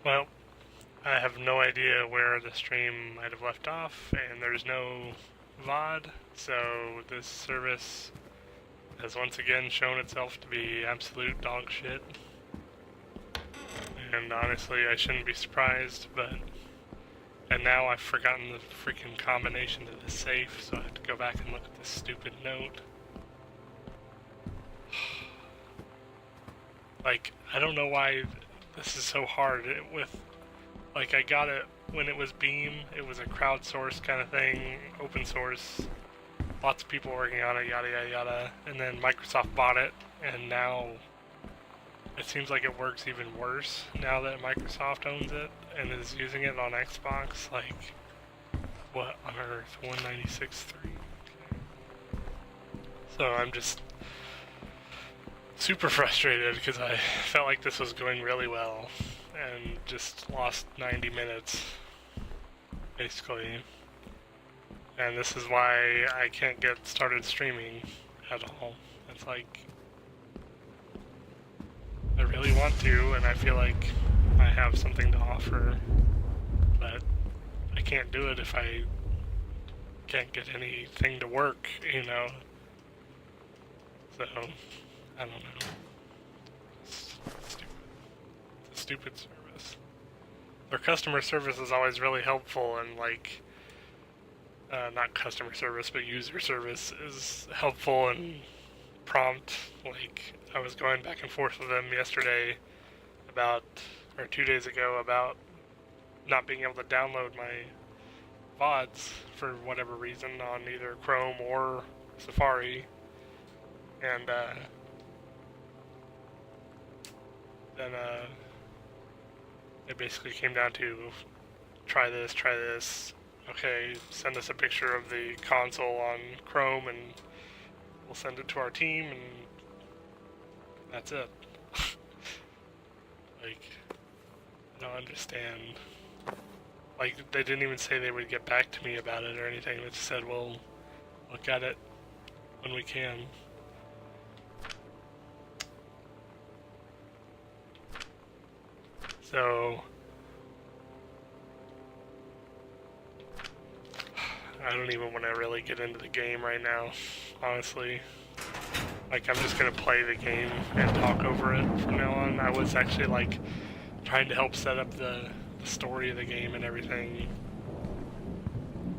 Well, I have no idea where the stream might have left off, and there's no VOD, so this service has once again shown itself to be absolute dog shit. And honestly, I shouldn't be surprised, but... And now I've forgotten the freaking combination to the safe, so I have to go back and look at this stupid note. Like, I don't know why this is so hard with... Like, I got it when it was Beam, it was a crowdsourced kind of thing, open source, lots of people working on it, yada yada yada, and then Microsoft bought it, and now it seems like it works even worse now that Microsoft owns it and is using it on Xbox. Like, what on earth? 196.3. Okay. So I'm just super frustrated because I felt like this was going really well and just lost 90 minutes, basically. And this is why I can't get started streaming at all. It's like, I really want to, and I feel like I have something to offer, but I can't do it if I can't get anything to work, you know? So, I don't know. It's stupid. It's a stupid service. Their customer service is always really helpful, and like, not customer service, but user service is helpful and prompt. Like, I was going back and forth with them yesterday about, or 2 days ago, about not being able to download my VODs for whatever reason on either Chrome or Safari. And then it basically came down to try this. Okay, send us a picture of the console on Chrome and we'll send it to our team, and that's it. Like, I don't understand. Like, they didn't even say they would get back to me about it or anything. They just said, we'll look at it when we can. So, I don't even want to really get into the game right now, honestly. Like, I'm just gonna play the game and talk over it from now on. I was actually, like, trying to help set up the story of the game and everything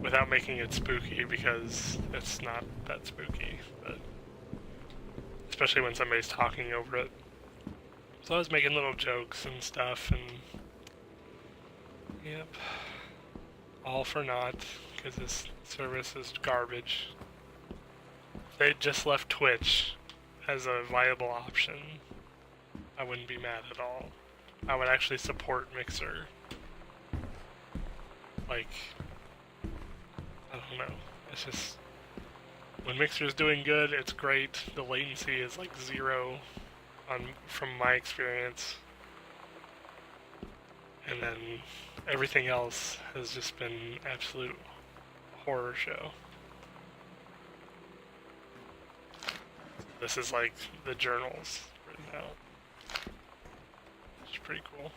without making it spooky, because it's not that spooky, but especially when somebody's talking over it. So I was making little jokes and stuff, and yep, all for naught, because this service is garbage. If they just left Twitch as a viable option, I wouldn't be mad at all. I would actually support Mixer. Like, I don't know, it's just, when Mixer's doing good, it's great. The latency is like 0 from my experience. And then everything else has just been absolute horror show. This is like the journals written out. Which is pretty cool.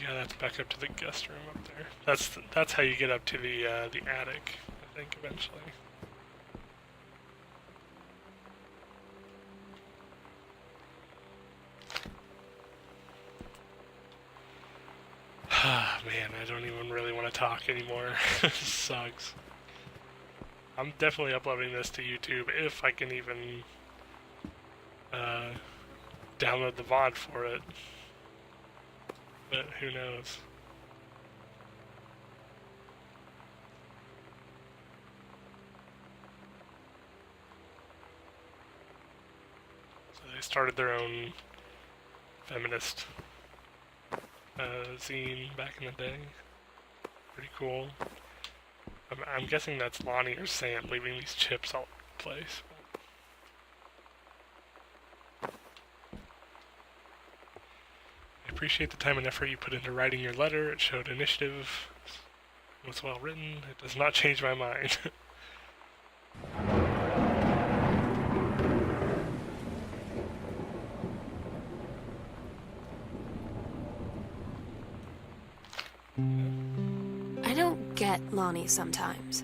Yeah, that's back up to the guest room up there. That's how you get up to the attic, I think, eventually. Man, I don't even really want to talk anymore. This sucks. I'm definitely uploading this to YouTube if I can even download the VOD for it. But who knows? So they started their own feminist zine back in the day. Pretty cool. I'm guessing that's Lonnie or Sam leaving these chips all over the place. I appreciate the time and effort you put into writing your letter. It showed initiative. It was well written. It does not change my mind. get Lonnie sometimes.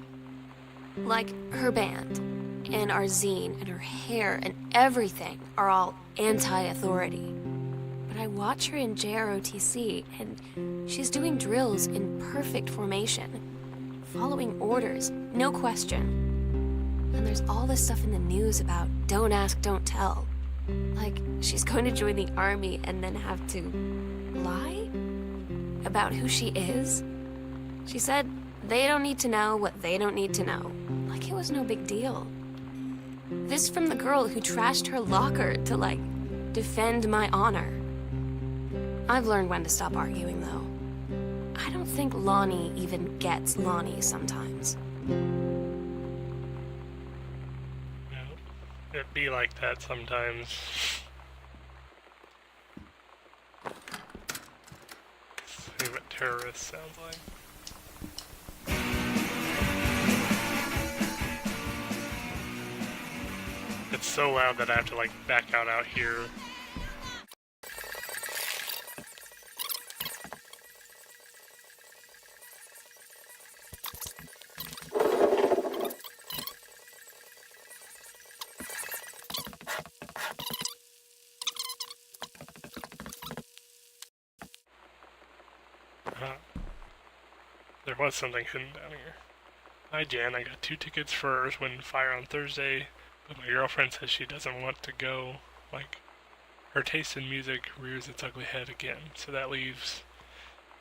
Like, her band, and our zine, and her hair, and everything are all anti-authority. But I watch her in JROTC, and she's doing drills in perfect formation, following orders, no question. And there's all this stuff in the news about don't ask, don't tell. Like, she's going to join the army and then have to lie about who she is. She said they don't need to know what they don't need to know. Like it was no big deal. This from the girl who trashed her locker to, like, defend my honor. I've learned when to stop arguing, though. I don't think Lonnie even gets Lonnie sometimes. It'd be like that sometimes. See what terrorist sounds like. It's so loud that I have to like back out here. There was something hidden down here. Hi Jan, I got 2 tickets for Earth, Wind & Fire on Thursday, but my girlfriend says she doesn't want to go. Like, her taste in music rears its ugly head again, so that leaves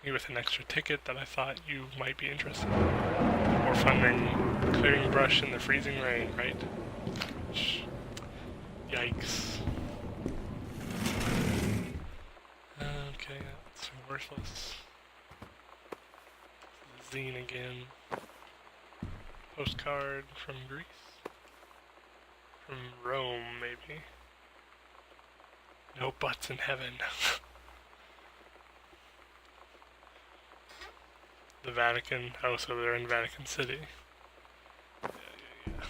me with an extra ticket that I thought you might be interested in. More fun than clearing brush in the freezing rain, right? Yikes. Okay, that's worthless. Zine again. Postcard from Greece? From Rome, maybe. No butts in heaven. The Vatican. Oh, so they're in Vatican City. Yeah.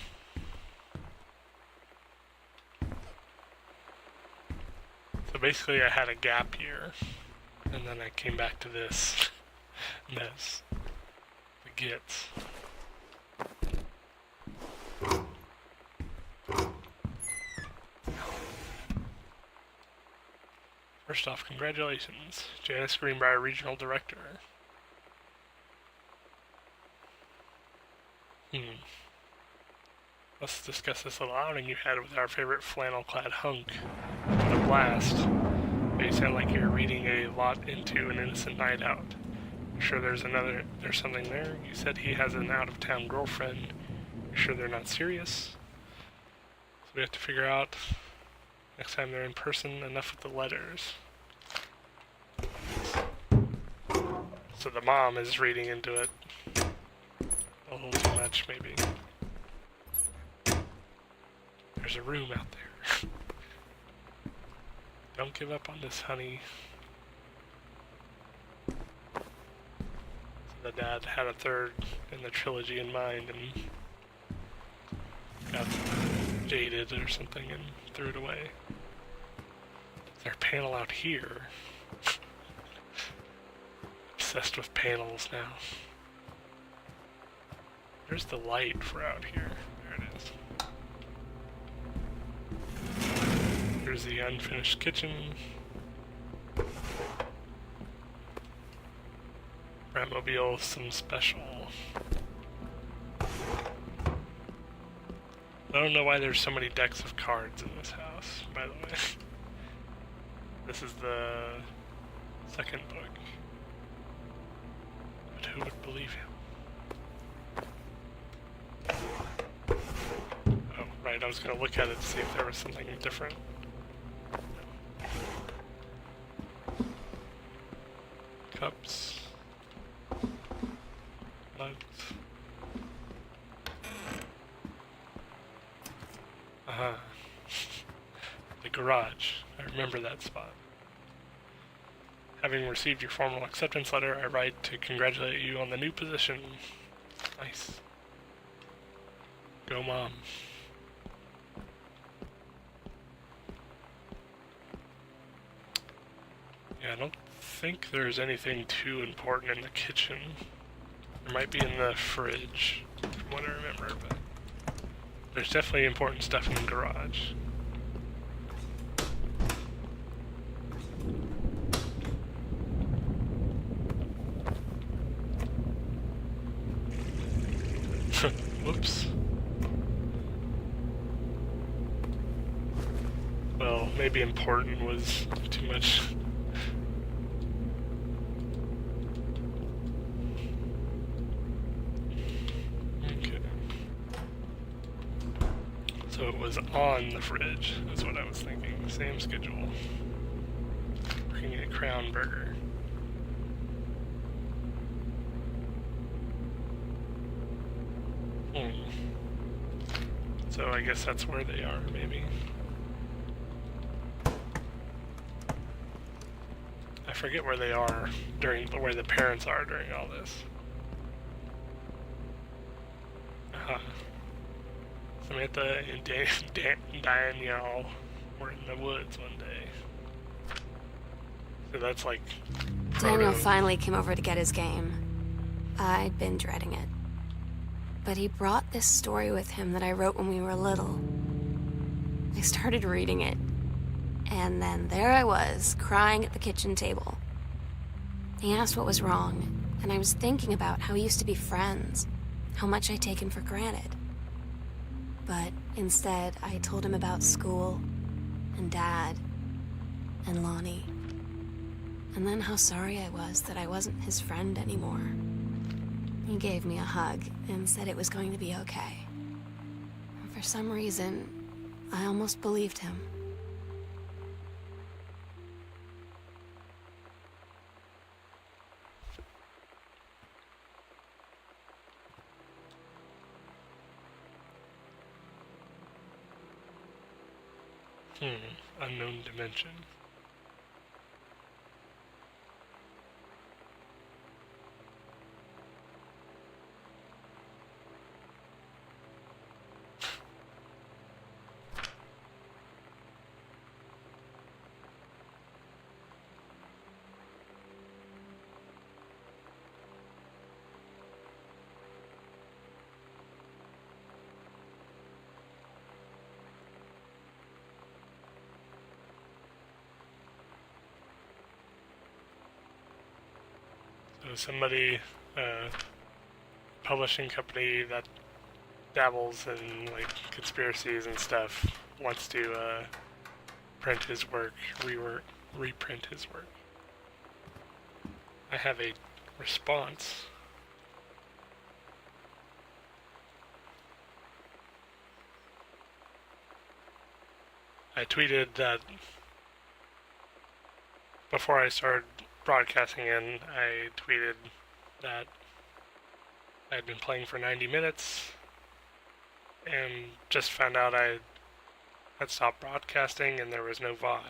So basically I had a gap year, and then I came back to this. And that's the gets. First off, congratulations, Janice Greenbrier, Regional Director. Let's discuss this little outing you had with our favorite flannel-clad hunk. What a blast. You sound like you're reading a lot into an innocent night out. You sure there's something there? You said he has an out-of-town girlfriend. You sure they're not serious? So we have to figure out next time they're in person. Enough with the letters. So the mom is reading into it a little too much, maybe. There's a room out there. Don't give up on this, honey. So the dad had a third in the trilogy in mind and got jaded or something and threw it away. Their panel out here. Obsessed with panels now. There's the light for out here. There it is. Here's the unfinished kitchen. Brandmobile, some special. I don't know why there's so many decks of cards in this house, by the way. This is the second book. But who would believe him? Oh, right, I was going to look at it to see if there was something different. Cups. Mugs. The garage. I remember that spot. Having received your formal acceptance letter, I write to congratulate you on the new position. Nice. Go, Mom. Yeah, I don't think there's anything too important in the kitchen. It might be in the fridge, from what I remember, but there's definitely important stuff in the garage. Whoops. Well, maybe important was too much. Okay. So it was on the fridge, is what I was thinking. Same schedule. Working at Crown Burger. So I guess that's where they are, maybe. I forget where they are where the parents are during all this. Samantha and Danielle were in the woods one day. So that's like... Daniel finally came over to get his game. I'd been dreading it. But he brought this story with him that I wrote when we were little. I started reading it, and then there I was, crying at the kitchen table. He asked what was wrong, and I was thinking about how we used to be friends, how much I'd taken for granted. But instead, I told him about school, and Dad, and Lonnie. And then how sorry I was that I wasn't his friend anymore. He gave me a hug and said it was going to be okay. And for some reason, I almost believed him. Unknown dimension. So somebody, publishing company that dabbles in like conspiracies and stuff, wants to print his work, reprint his work. I have a response. I tweeted that before I started broadcasting in, I tweeted that I'd been playing for 90 minutes and just found out I had stopped broadcasting and there was no VOD.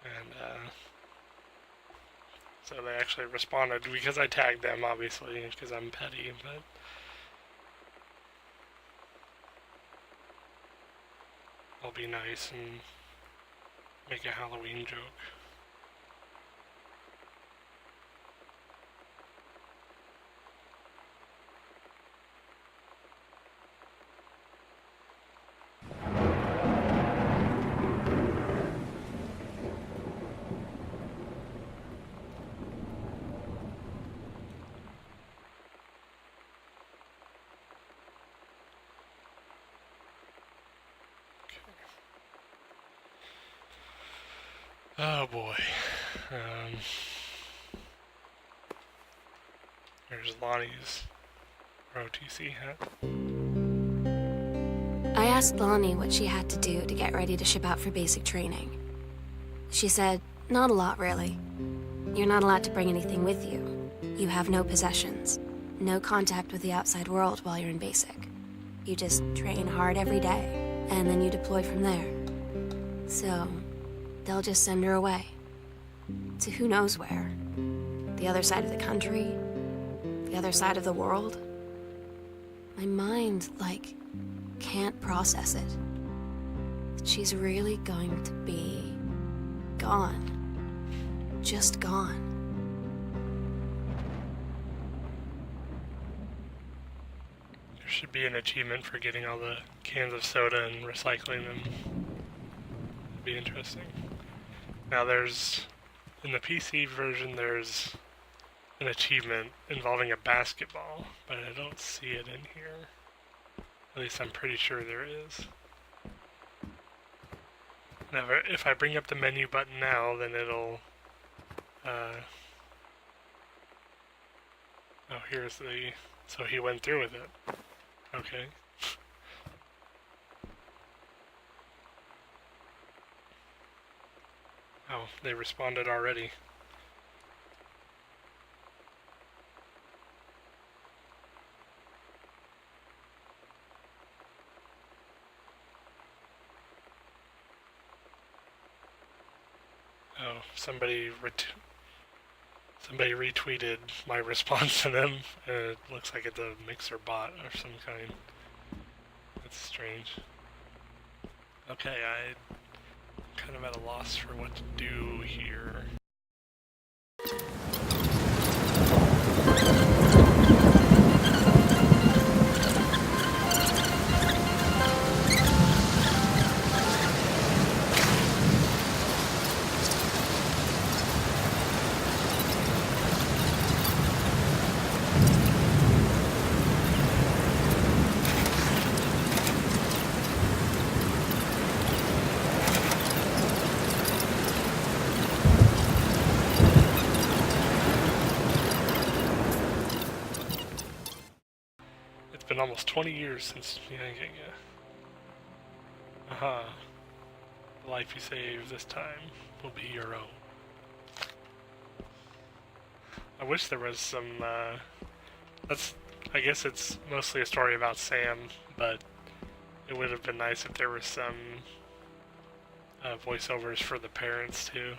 And so they actually responded because I tagged them, obviously, because I'm petty, but I'll be nice and make a Halloween joke. Oh boy. There's Lonnie's ROTC hat. I asked Lonnie what she had to do to get ready to ship out for basic training. She said, not a lot really. You're not allowed to bring anything with you. You have no possessions, no contact with the outside world while you're in basic. You just train hard every day, and then you deploy from there. So, they'll just send her away. To who knows where. The other side of the country. The other side of the world. My mind, can't process it. that she's really going to be gone. Just gone. There should be an achievement for getting all the cans of soda and recycling them. It'd be interesting. Now in the PC version, there's an achievement involving a basketball, but I don't see it in here. At least I'm pretty sure there is. Now, if I bring up the menu button now, then it'll... oh, here's the... So he went through with it. Okay. Oh, they responded already. Oh, somebody retweeted my response to them, and it looks like it's a mixer bot of some kind. That's strange. Okay, I'm kind of at a loss for what to do here. It's been almost 20 years since yeah. Aha. The life you save this time will be your own. I wish there was some, I guess it's mostly a story about Sam, but it would have been nice if there were some voiceovers for the parents too.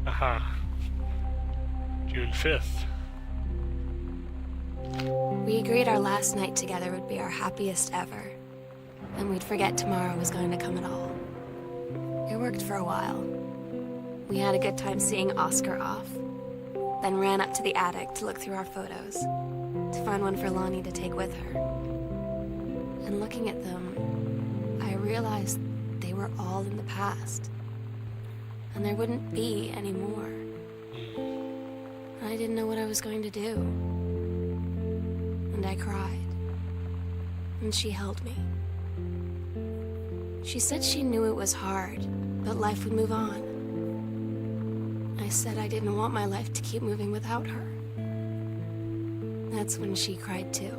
Aha. June 5th. We agreed our last night together would be our happiest ever, and we'd forget tomorrow was going to come at all. It worked for a while. We had a good time seeing Oscar off, then ran up to the attic to look through our photos, to find one for Lonnie to take with her. And looking at them, I realized they were all in the past, and there wouldn't be any more. And I didn't know what I was going to do. And I cried, and she held me. She said she knew it was hard, but life would move on. I said I didn't want my life to keep moving without her. That's when she cried too.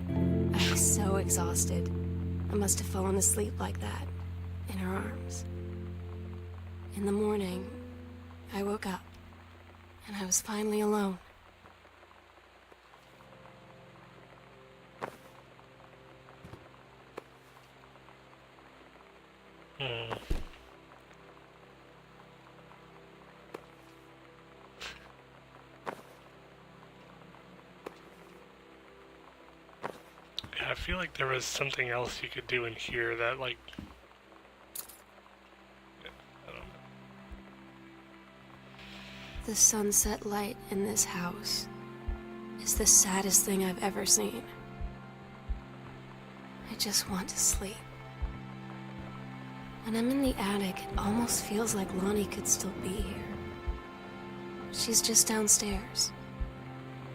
I was so exhausted. I must have fallen asleep like that, in her arms. In the morning, I woke up, and I was finally alone. Yeah, I feel like there was something else you could do in here that, like... I don't know. The sunset light in this house is the saddest thing I've ever seen. I just want to sleep. When I'm in the attic, it almost feels like Lonnie could still be here. She's just downstairs.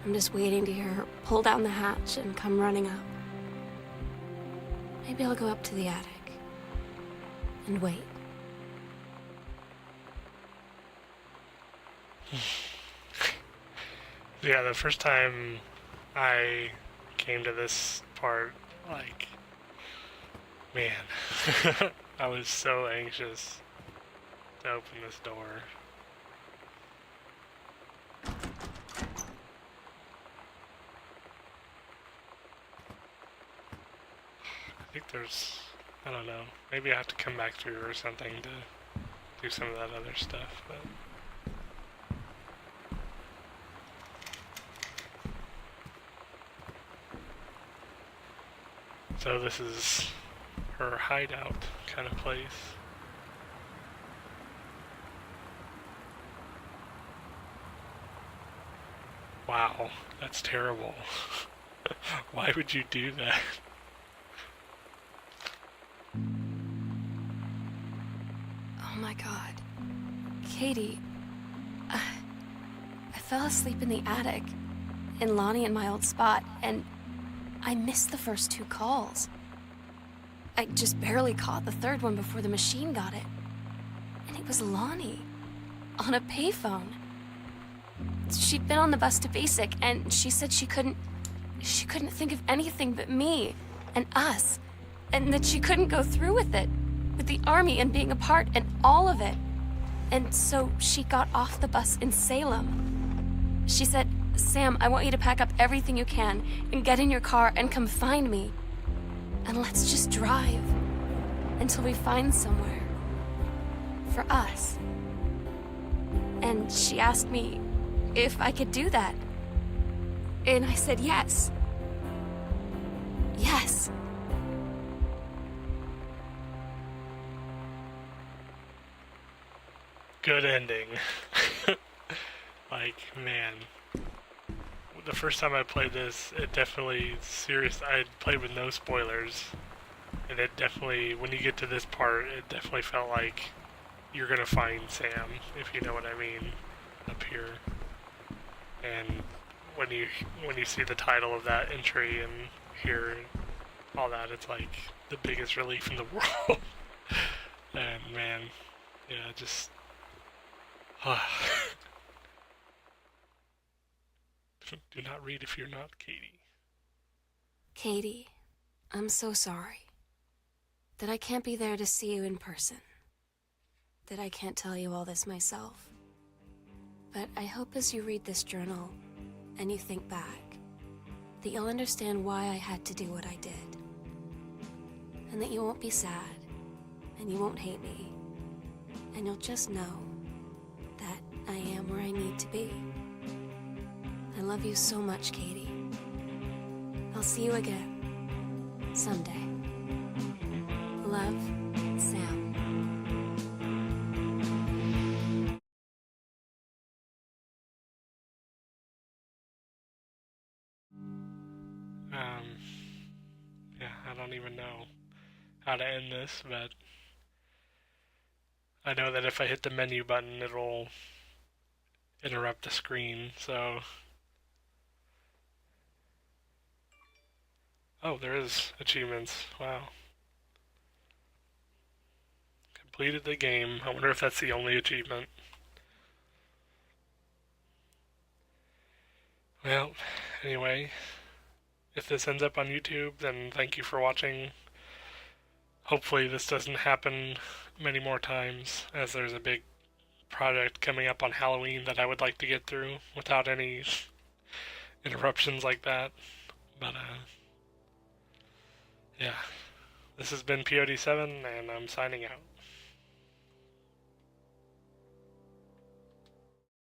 I'm just waiting to hear her pull down the hatch and come running up. Maybe I'll go up to the attic and wait. Yeah, the first time I came to this part, like, man, I was so anxious to open this door. I think there's, I don't know, maybe I have to come back through or something to do some of that other stuff, but... So this is her hideout kind of place. Wow, that's terrible. Why would you do that? Oh my god. Katie, I fell asleep in the attic, in Lonnie and my old spot, and I missed the first 2 calls. I just barely caught the third one before the machine got it. And it was Lonnie, on a payphone. She'd been on the bus to Basic, and she said she couldn't think of anything but me and us, and that she couldn't go through with it, with the army and being a part and all of it. And so she got off the bus in Salem. She said, "Sam, I want you to pack up everything you can and get in your car and come find me. And let's just drive until we find somewhere for us." And she asked me if I could do that. And I said yes. Yes. Good ending. Like, man. The first time I played this, it definitely, I played with no spoilers. And it definitely, when you get to this part, it definitely felt like you're gonna find Sam, if you know what I mean, up here. And when you see the title of that entry and hear all that, it's like the biggest relief in the world. And man, yeah, just do not read if you're not Katie. Katie, I'm so sorry that I can't be there to see you in person, that I can't tell you all this myself. But I hope as you read this journal and you think back, that you'll understand why I had to do what I did. And that you won't be sad, and you won't hate me, and you'll just know that I am where I need to be. I love you so much, Katie. I'll see you again, someday. Love, Sam. Yeah, I don't even know how to end this, but I know that if I hit the menu button, it'll interrupt the screen, so... Oh, there is achievements. Wow. Completed the game. I wonder if that's the only achievement. Well, anyway, if this ends up on YouTube, then thank you for watching. Hopefully this doesn't happen many more times, as there's a big project coming up on Halloween that I would like to get through without any interruptions like that. But, yeah. This has been POD7, and I'm signing out.